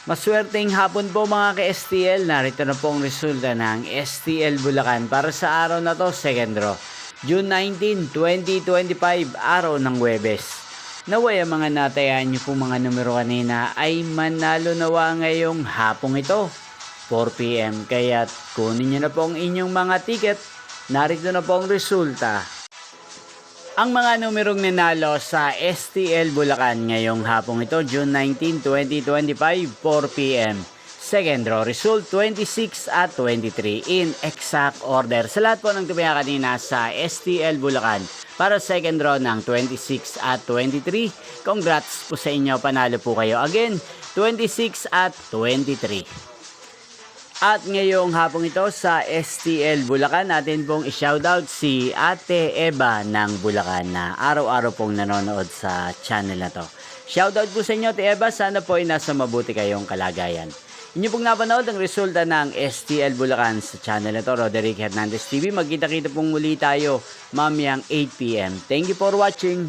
Maswerteng hapon po mga ka-STL. Narito na po ang resulta ng STL Bulacan para sa araw na to, second draw. June 19, 2025, araw ng Huwebes. Naway ang mga natayaan nyo po mga numero kanina ay manalo nawa ngayong hapong ito, 4 PM. Kaya kunin nyo na po ang inyong mga ticket. Narito na po ang resulta. Ang mga numerong ninalo sa STL Bulacan ngayong hapong ito, June 19, 2025, 4 PM. Second draw result, 26 at 23 in exact order. Sa lahat po ng tumaya kanina sa STL Bulacan para second draw ng 26 at 23. Congrats po sa inyo, panalo po kayo. Again, 26 at 23. At ngayong hapong ito sa STL Bulacan, natin pong i-shoutout si Ate Eva ng Bulacan na araw-araw pong nanonood sa channel na to. Shoutout po sa inyo, Ate Eva. Sana po ay nasa mabuti kayong kalagayan. Inyo pong napanood ang resulta ng STL Bulacan sa channel na to, Roderick Hernandez TV. Magkita-kita pong muli tayo mamayang 8 PM. Thank you for watching.